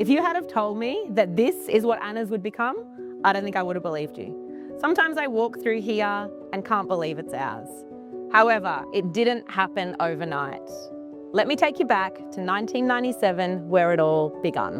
If you had have told me that this is what Anna's would become, I don't think I would have believed you. Sometimes I walk through here and can't believe it's ours. However, it didn't happen overnight. Let me take you back to 1997, where it all begun.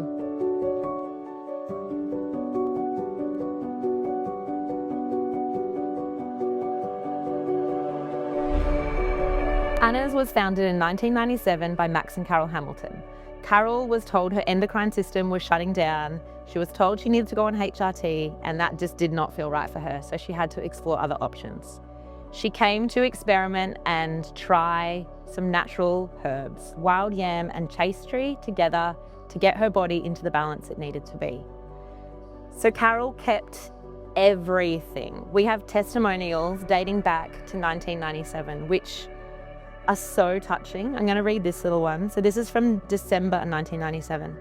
Anna's was founded in 1997 by Max and Carol Hamilton. Carol was told her endocrine system was shutting down. She was told she needed to go on HRT, and that just did not feel right for her, so she had to explore other options. She came to experiment and try some natural herbs, wild yam and chase tree together to get her body into the balance it needed to be. So Carol kept everything. We have testimonials dating back to 1997, which are so touching. I'm going to read this little one. So this is from December 1997.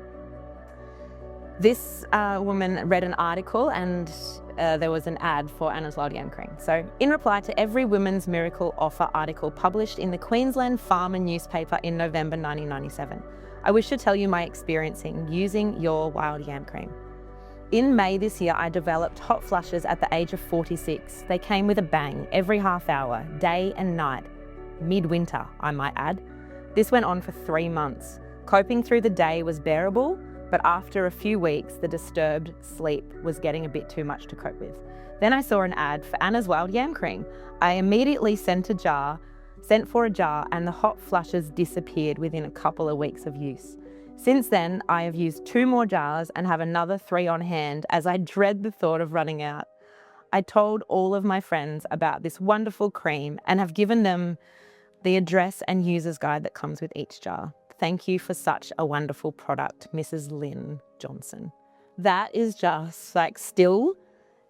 This woman read an article and there was an ad for Anna's Wild Yam Cream. So, in reply to every Women's Miracle Offer article published in the Queensland Farmer newspaper in November 1997, I wish to tell you my experience in using your Wild Yam Cream. In May this year, I developed hot flushes at the age of 46. They came with a bang, every half hour, day and night. Midwinter, I might add. This went on for 3 months. Coping through the day was bearable, but after a few weeks, the disturbed sleep was getting a bit too much to cope with. Then I saw an ad for Anna's Wild Yam Cream. I immediately sent for a jar, and the hot flushes disappeared within a couple of weeks of use. Since then, I have used 2 more jars and have another 3 on hand as I dread the thought of running out. I told all of my friends about this wonderful cream and have given them the address and user's guide that comes with each jar. Thank you for such a wonderful product, Mrs. Lynn Johnson. That is just like still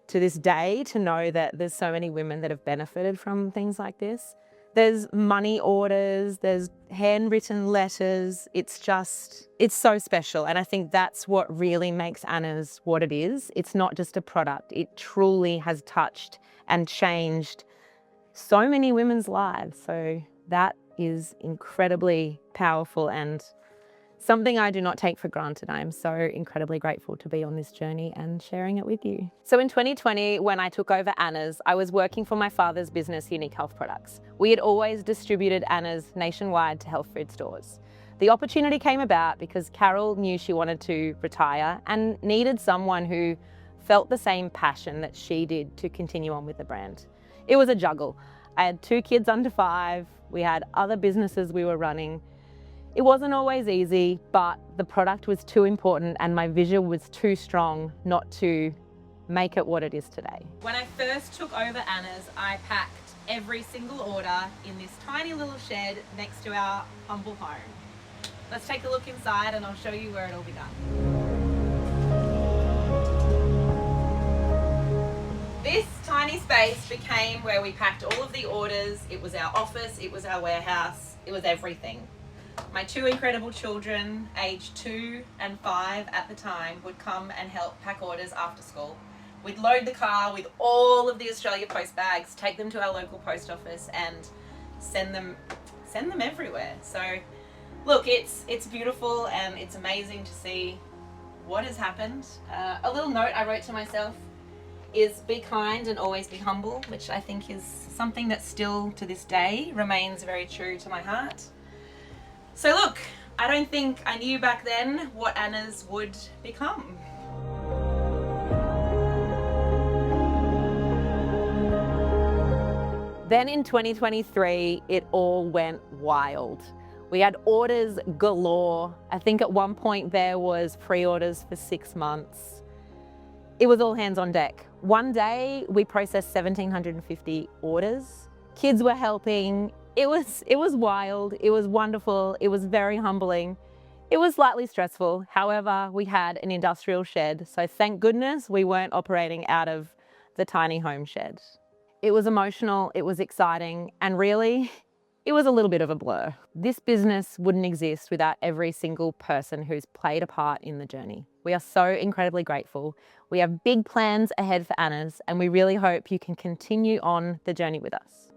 to this day to know that there's so many women that have benefited from things like this. There's money orders, there's handwritten letters. It's so special. And I think that's what really makes Anna's what it is. It's not just a product. It truly has touched and changed so many women's lives. So that is incredibly powerful and something I do not take for granted. I am so incredibly grateful to be on this journey and sharing it with you. So in 2020, when I took over Anna's, I was working for my father's business, Unique Health Products. We had always distributed Anna's nationwide to health food stores. The opportunity came about because Carol knew she wanted to retire and needed someone who felt the same passion that she did to continue on with the brand. It was a juggle. I had 2 kids under 5. We had other businesses we were running. It wasn't always easy, but the product was too important and my vision was too strong not to make it what it is today. When I first took over Anna's, I packed every single order in this tiny little shed next to our humble home. Let's take a look inside and I'll show you where it all began. This tiny space became where we packed all of the orders. It was our office, it was our warehouse, it was everything. My 2 incredible children, aged 2 and 5 at the time, would come and help pack orders after school. We'd load the car with all of the Australia Post bags, take them to our local post office and send them everywhere. So look, it's beautiful and it's amazing to see what has happened. A little note I wrote to myself is be kind and always be humble, which I think is something that still to this day remains very true to my heart. So look, I don't think I knew back then what Anna's would become. Then in 2023, it all went wild. We had orders galore. I think at one point there was pre-orders for 6 months. It was all hands on deck. One day we processed 1,750 orders. Kids were helping. It was wild. It was wonderful. It was very humbling. It was slightly stressful. However, we had an industrial shed. So thank goodness we weren't operating out of the tiny home shed. It was emotional. It was exciting. And really, it was a little bit of a blur. This business wouldn't exist without every single person who's played a part in the journey. We are so incredibly grateful. We have big plans ahead for Anna's, and we really hope you can continue on the journey with us.